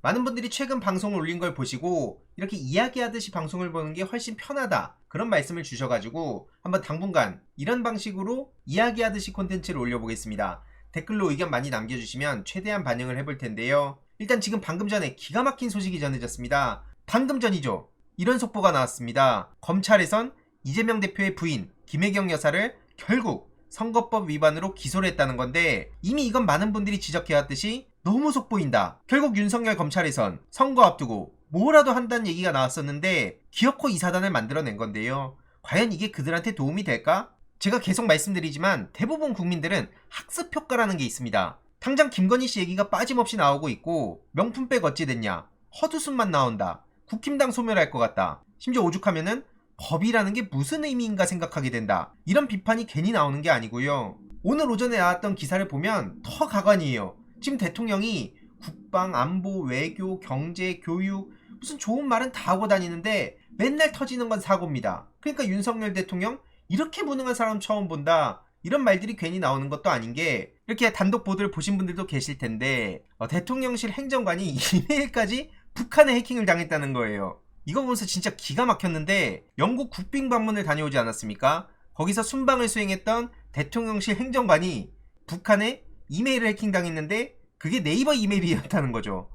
많은 분들이 최근 방송을 올린 걸 보시고 이렇게 이야기하듯이 방송을 보는 게 훨씬 편하다, 그런 말씀을 주셔가지고 한번 당분간 이런 방식으로 이야기하듯이 콘텐츠를 올려보겠습니다. 댓글로 의견 많이 남겨주시면 최대한 반영을 해볼 텐데요. 일단 지금 방금 전에 기가 막힌 소식이 전해졌습니다. 방금 전이죠. 이런 속보가 나왔습니다. 검찰에선 이재명 대표의 부인 김혜경 여사를 결국 선거법 위반으로 기소를 했다는 건데, 이미 이건 많은 분들이 지적해왔듯이 너무 속보인다. 결국 윤석열 검찰에선 선거 앞두고 뭐라도 한다는 얘기가 나왔었는데 기어코 이 사단을 만들어낸 건데요. 과연 이게 그들한테 도움이 될까? 제가 계속 말씀드리지만 대부분 국민들은 학습 효과라는 게 있습니다. 당장 김건희 씨 얘기가 빠짐없이 나오고 있고, 명품백 어찌 됐냐, 헛웃음만 나온다, 국힘당 소멸할 것 같다, 심지어 오죽하면은 법이라는 게 무슨 의미인가 생각하게 된다, 이런 비판이 괜히 나오는 게 아니고요. 오늘 오전에 나왔던 기사를 보면 더 가관이에요. 지금 대통령이 국방, 안보, 외교, 경제, 교육, 무슨 좋은 말은 다 하고 다니는데 맨날 터지는 건 사고입니다. 그러니까 윤석열 대통령 이렇게 무능한 사람 처음 본다, 이런 말들이 괜히 나오는 것도 아닌 게, 이렇게 단독 보도를 보신 분들도 계실 텐데 대통령실 행정관이 이메일까지 북한에 해킹을 당했다는 거예요. 이거 보면서 진짜 기가 막혔는데, 영국 국빈 방문을 다녀오지 않았습니까? 거기서 순방을 수행했던 대통령실 행정관이 북한에 이메일을 해킹당했는데 그게 네이버 이메일이었다는 거죠.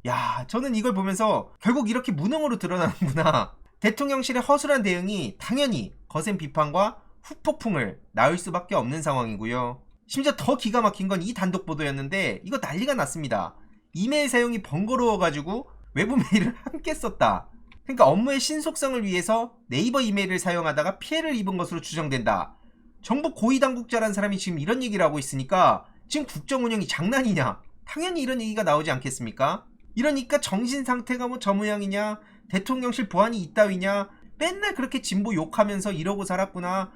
야, 저는 이걸 보면서 결국 이렇게 무능으로 드러나는구나. 대통령실의 허술한 대응이 당연히 거센 비판과 후폭풍을 낳을 수밖에 없는 상황이고요. 심지어 더 기가 막힌 건 이 단독 보도였는데 이거 난리가 났습니다. 이메일 사용이 번거로워가지고 외부 메일을 함께 썼다. 그러니까 업무의 신속성을 위해서 네이버 이메일을 사용하다가 피해를 입은 것으로 추정된다. 정부 고위당국자라는 사람이 지금 이런 얘기를 하고 있으니까 지금 국정 운영이 장난이냐? 당연히 이런 얘기가 나오지 않겠습니까? 이러니까 정신 상태가 뭐 저 모양이냐, 대통령실 보안이 이따위냐, 맨날 그렇게 진보 욕하면서 이러고 살았구나,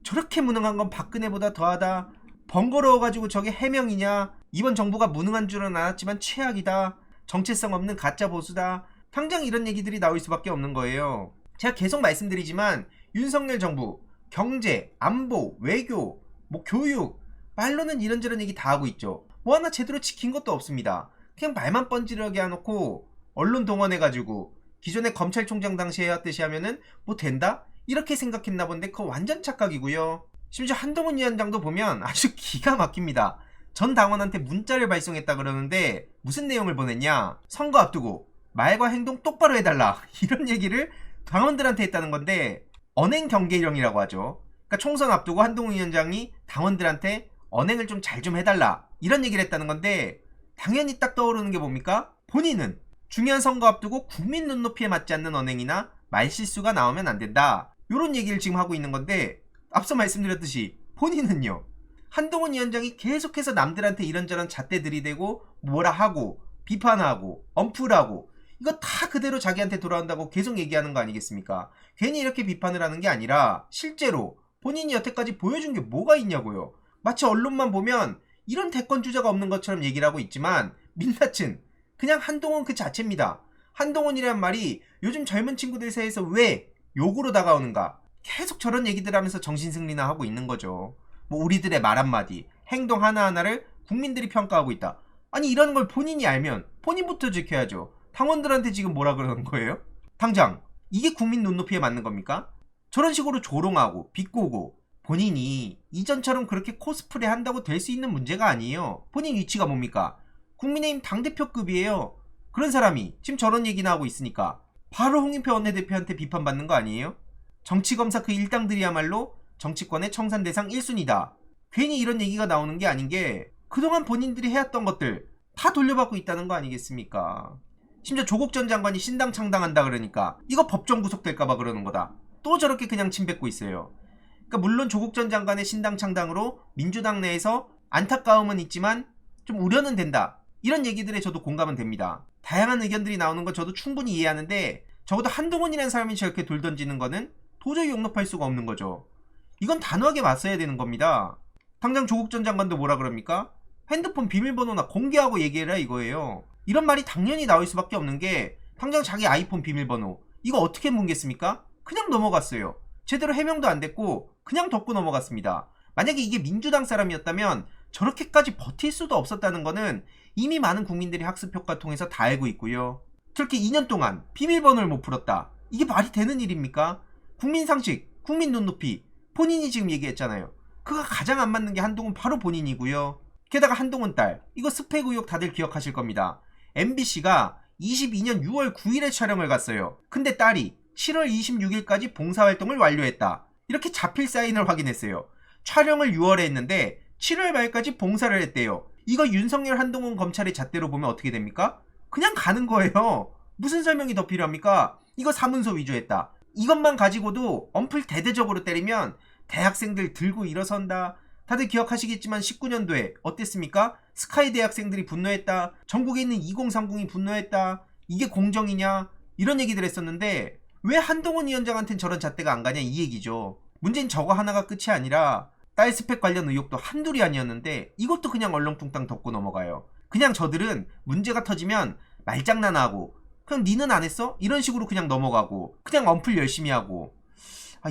저렇게 무능한 건 박근혜보다 더하다, 번거로워가지고 저게 해명이냐, 이번 정부가 무능한 줄은 알았지만 최악이다, 정체성 없는 가짜 보수다, 당장 이런 얘기들이 나올 수밖에 없는 거예요. 제가 계속 말씀드리지만 윤석열 정부 경제, 안보, 외교, 뭐 교육, 말로는 이런저런 얘기 다 하고 있죠. 뭐 하나 제대로 지킨 것도 없습니다. 그냥 말만 번지르게 해놓고 언론 동원해가지고 기존의 검찰총장 당시에 해왔듯이 하면은 뭐 된다? 이렇게 생각했나 본데 그거 완전 착각이고요. 심지어 한동훈 위원장도 보면 아주 기가 막힙니다. 전 당원한테 문자를 발송했다 그러는데 무슨 내용을 보냈냐, 선거 앞두고 말과 행동 똑바로 해달라, 이런 얘기를 당원들한테 했다는 건데, 언행 경계령이라고 하죠. 그러니까 총선 앞두고 한동훈 위원장이 당원들한테 언행을 좀 잘 좀 해달라, 이런 얘기를 했다는 건데, 당연히 딱 떠오르는 게 뭡니까? 본인은 중요한 선거 앞두고 국민 눈높이에 맞지 않는 언행이나 말실수가 나오면 안 된다, 이런 얘기를 지금 하고 있는 건데, 앞서 말씀드렸듯이 본인은요, 한동훈 위원장이 계속해서 남들한테 이런저런 잣대 들이대고 뭐라 하고 비판하고 엄풀하고 이거 다 그대로 자기한테 돌아온다고 계속 얘기하는 거 아니겠습니까? 괜히 이렇게 비판을 하는 게 아니라 실제로 본인이 여태까지 보여준 게 뭐가 있냐고요. 마치 언론만 보면 이런 대권 주자가 없는 것처럼 얘기를 하고 있지만 민낯은 그냥 한동훈 그 자체입니다. 한동훈이란 말이 요즘 젊은 친구들 사이에서 왜 욕으로 다가오는가, 계속 저런 얘기들 하면서 정신승리나 하고 있는 거죠. 뭐 우리들의 말 한마디, 행동 하나하나를 국민들이 평가하고 있다. 아니 이런 걸 본인이 알면 본인부터 지켜야죠. 당원들한테 지금 뭐라 그러는 거예요? 당장 이게 국민 눈높이에 맞는 겁니까? 저런 식으로 조롱하고 비꼬고, 본인이 이전처럼 그렇게 코스프레 한다고 될 수 있는 문제가 아니에요. 본인 위치가 뭡니까? 국민의힘 당대표급이에요. 그런 사람이 지금 저런 얘기나 하고 있으니까 바로 홍준표 원내대표한테 비판받는 거 아니에요? 정치검사 그 일당들이야말로 정치권의 청산대상 1순위다. 괜히 이런 얘기가 나오는 게 아닌 게, 그동안 본인들이 해왔던 것들 다 돌려받고 있다는 거 아니겠습니까? 심지어 조국 전 장관이 신당 창당한다 그러니까 이거 법정 구속될까봐 그러는 거다, 또 저렇게 그냥 침뱉고 있어요. 그러니까 물론 조국 전 장관의 신당 창당으로 민주당 내에서 안타까움은 있지만 좀 우려는 된다, 이런 얘기들에 저도 공감은 됩니다. 다양한 의견들이 나오는 건 저도 충분히 이해하는데, 적어도 한동훈이라는 사람이 저렇게 돌 던지는 거는 도저히 용납할 수가 없는 거죠. 이건 단호하게 맞서야 되는 겁니다. 당장 조국 전 장관도 뭐라 그럽니까? 핸드폰 비밀번호나 공개하고 얘기해라 이거예요. 이런 말이 당연히 나올 수밖에 없는 게, 당장 자기 아이폰 비밀번호 이거 어떻게 뭉갰습니까? 그냥 넘어갔어요. 제대로 해명도 안 됐고 그냥 덮고 넘어갔습니다. 만약에 이게 민주당 사람이었다면 저렇게까지 버틸 수도 없었다는 거는 이미 많은 국민들이 학습효과 통해서 다 알고 있고요. 특히 2년 동안 비밀번호를 못 풀었다. 이게 말이 되는 일입니까? 국민 상식, 국민 눈높이, 본인이 지금 얘기했잖아요. 그가 가장 안 맞는 게 한동훈 바로 본인이고요. 게다가 한동훈 딸, 이거 스펙 의혹 다들 기억하실 겁니다. MBC가 22년 6월 9일에 촬영을 갔어요. 근데 딸이 7월 26일까지 봉사활동을 완료했다. 이렇게 자필 사인을 확인했어요. 촬영을 6월에 했는데 7월 말까지 봉사를 했대요. 이거 윤석열 한동훈 검찰의 잣대로 보면 어떻게 됩니까? 그냥 가는 거예요. 무슨 설명이 더 필요합니까? 이거 사문서 위조했다. 이것만 가지고도 엄플 대대적으로 때리면 대학생들 들고 일어선다. 다들 기억하시겠지만 19년도에 어땠습니까? 스카이 대학생들이 분노했다. 전국에 있는 2030이 분노했다. 이게 공정이냐? 이런 얘기들 했었는데 왜 한동훈 위원장한테는 저런 잣대가 안 가냐 이 얘기죠. 문제는 저거 하나가 끝이 아니라 딸 스펙 관련 의혹도 한둘이 아니었는데 이것도 그냥 얼렁뚱땅 덮고 넘어가요. 그냥 저들은 문제가 터지면 말장난하고 그냥 니는 안 했어? 이런 식으로 그냥 넘어가고 그냥 언플 열심히 하고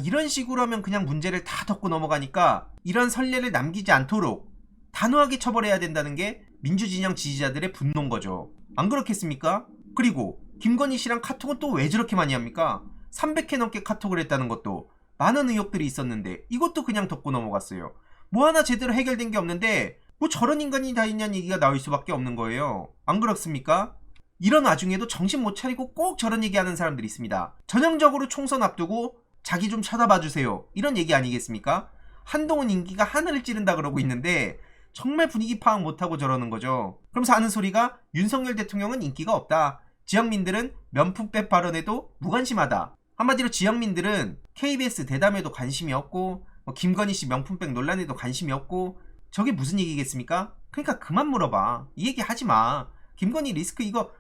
이런 식으로 하면 그냥 문제를 다 덮고 넘어가니까 이런 선례를 남기지 않도록 단호하게 처벌해야 된다는 게 민주진영 지지자들의 분노인 거죠. 안 그렇겠습니까? 그리고 김건희 씨랑 카톡은 또 왜 저렇게 많이 합니까? 300회 넘게 카톡을 했다는 것도 많은 의혹들이 있었는데 이것도 그냥 덮고 넘어갔어요. 뭐 하나 제대로 해결된 게 없는데 뭐 저런 인간이 다 있냐는 얘기가 나올 수밖에 없는 거예요. 안 그렇습니까? 이런 와중에도 정신 못 차리고 꼭 저런 얘기하는 사람들이 있습니다. 전형적으로 총선 앞두고 자기 좀 쳐다봐 주세요. 이런 얘기 아니겠습니까? 한동훈 인기가 하늘을 찌른다 그러고 있는데 정말 분위기 파악 못하고 저러는 거죠. 그러면서 하는 소리가 윤석열 대통령은 인기가 없다. 지역민들은 면품백 발언에도 무관심하다. 한마디로 지역민들은 KBS 대담에도 관심이 없고 김건희 씨 명품백 논란에도 관심이 없고 저게 무슨 얘기겠습니까? 그러니까 그만 물어봐. 이 얘기 하지 마. 김건희 리스크 이거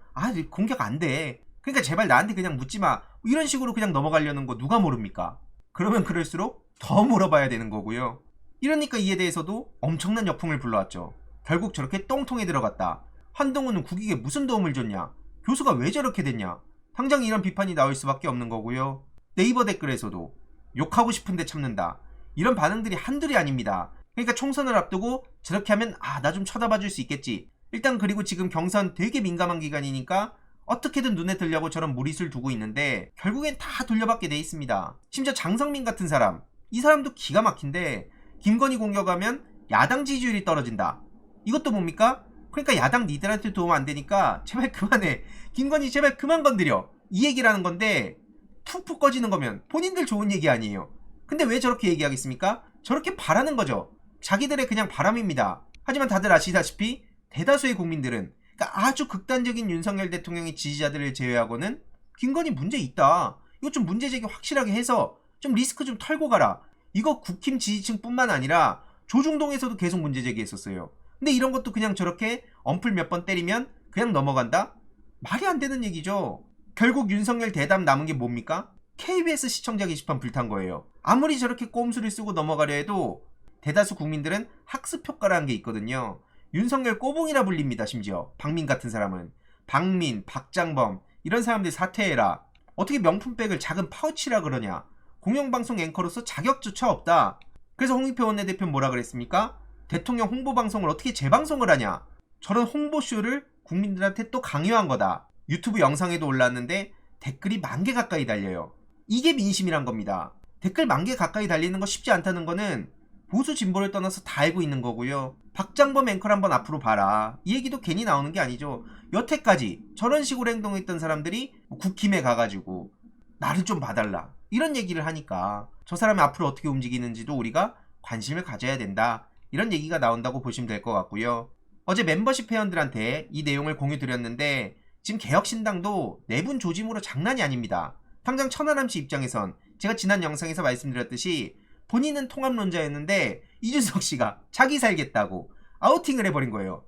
공격 안 돼. 그러니까 제발 나한테 그냥 묻지 마. 이런 식으로 그냥 넘어가려는 거 누가 모릅니까? 그러면 그럴수록 더 물어봐야 되는 거고요. 이러니까 이에 대해서도 엄청난 역풍을 불러왔죠. 결국 저렇게 똥통에 들어갔다. 한동훈은 국익에 무슨 도움을 줬냐? 교수가 왜 저렇게 됐냐? 당장 이런 비판이 나올 수밖에 없는 거고요. 네이버 댓글에서도 욕하고 싶은데 참는다. 이런 반응들이 한둘이 아닙니다. 그러니까 총선을 앞두고 저렇게 하면 나 좀 쳐다봐 줄 수 있겠지. 일단 그리고 지금 경선 되게 민감한 기간이니까 어떻게든 눈에 들려고 저런 무리수를 두고 있는데 결국엔 다 돌려받게 돼 있습니다. 심지어 장성민 같은 사람, 이 사람도 기가 막힌데 김건희 공격하면 야당 지지율이 떨어진다. 이것도 뭡니까? 그러니까 야당 니들한테 도움 안 되니까 제발 그만해. 김건희 제발 그만 건드려. 이 얘기라는 건데 푹푹 꺼지는 거면 본인들 좋은 얘기 아니에요. 근데 왜 저렇게 얘기하겠습니까? 저렇게 바라는 거죠. 자기들의 그냥 바람입니다. 하지만 다들 아시다시피 대다수의 국민들은 그러니까 아주 극단적인 윤석열 대통령의 지지자들을 제외하고는 김건희 문제 있다. 이거 좀 문제 제기 확실하게 해서 좀 리스크 좀 털고 가라. 이거 국힘 지지층뿐만 아니라 조중동에서도 계속 문제 제기했었어요. 근데 이런 것도 그냥 저렇게 언플 몇 번 때리면 그냥 넘어간다? 말이 안 되는 얘기죠. 결국 윤석열 대담 남은 게 뭡니까? KBS 시청자 게시판 불탄 거예요. 아무리 저렇게 꼼수를 쓰고 넘어가려 해도 대다수 국민들은 학습 효과라는 게 있거든요. 윤석열 꼬봉이라 불립니다. 심지어 박민 같은 사람은 박민, 박장범 이런 사람들 사퇴해라. 어떻게 명품백을 작은 파우치라 그러냐. 공영방송 앵커로서 자격조차 없다. 그래서 홍익표 원내대표는 뭐라 그랬습니까? 대통령 홍보방송을 어떻게 재방송을 하냐. 저런 홍보쇼를 국민들한테 또 강요한 거다. 유튜브 영상에도 올랐는데 댓글이 10,000개 가까이 달려요. 이게 민심이란 겁니다. 댓글 10,000개 가까이 달리는 거 쉽지 않다는 거는 보수 진보를 떠나서 다 알고 있는 거고요. 박장범 앵커를 한번 앞으로 봐라. 이 얘기도 괜히 나오는 게 아니죠. 여태까지 저런 식으로 행동했던 사람들이 국힘에 가가지고 나를 좀 봐달라 이런 얘기를 하니까 저 사람이 앞으로 어떻게 움직이는지도 우리가 관심을 가져야 된다. 이런 얘기가 나온다고 보시면 될 것 같고요. 어제 멤버십 회원들한테 이 내용을 공유 드렸는데 지금 개혁신당도 내분 조짐으로 장난이 아닙니다. 당장 천하람씨 입장에선 제가 지난 영상에서 말씀드렸듯이 본인은 통합론자였는데 이준석씨가 자기 살겠다고 아우팅을 해버린 거예요.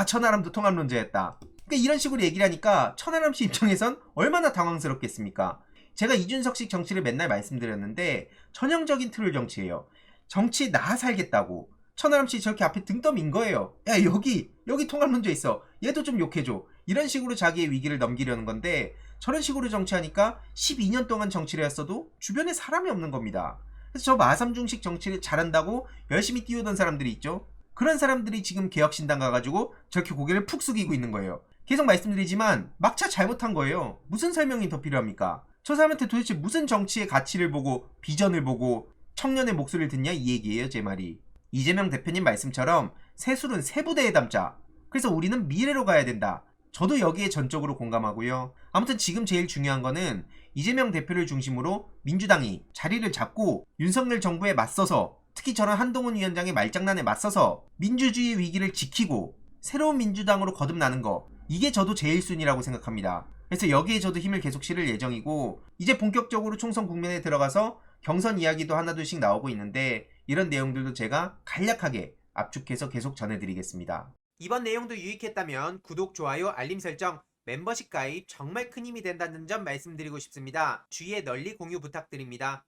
천하람도 통합론자였다. 그러니까 이런 식으로 얘기를 하니까 천하람씨 입장에선 얼마나 당황스럽겠습니까? 제가 이준석식 정치를 맨날 말씀드렸는데 전형적인 트롤 정치예요. 정치 나 살겠다고 천하람씨 저렇게 앞에 등 떠민 거예요. 야 여기 통합론자 있어. 얘도 좀 욕해줘. 이런 식으로 자기의 위기를 넘기려는 건데 저런 식으로 정치하니까 12년 동안 정치를 했어도 주변에 사람이 없는 겁니다. 그래서 저 마삼중식 정치를 잘한다고 열심히 띄우던 사람들이 있죠. 그런 사람들이 지금 개혁신당 가가지고 저렇게 고개를 푹 숙이고 있는 거예요. 계속 말씀드리지만 막차 잘못한 거예요. 무슨 설명이 더 필요합니까? 저 사람한테 도대체 무슨 정치의 가치를 보고 비전을 보고 청년의 목소리를 듣냐 이 얘기예요, 제 말이. 이재명 대표님 말씀처럼 세술은 세부대에 담자. 그래서 우리는 미래로 가야 된다. 저도 여기에 전적으로 공감하고요. 아무튼 지금 제일 중요한 거는 이재명 대표를 중심으로 민주당이 자리를 잡고 윤석열 정부에 맞서서, 특히 저런 한동훈 위원장의 말장난에 맞서서 민주주의 위기를 지키고 새로운 민주당으로 거듭나는 거, 이게 저도 제일 순위라고 생각합니다. 그래서 여기에 저도 힘을 계속 실을 예정이고, 이제 본격적으로 총선 국면에 들어가서 경선 이야기도 하나둘씩 나오고 있는데 이런 내용들도 제가 간략하게 압축해서 계속 전해드리겠습니다. 이번 내용도 유익했다면 구독, 좋아요, 알림 설정, 멤버십 가입 정말 큰 힘이 된다는 점 말씀드리고 싶습니다. 주위에 널리 공유 부탁드립니다.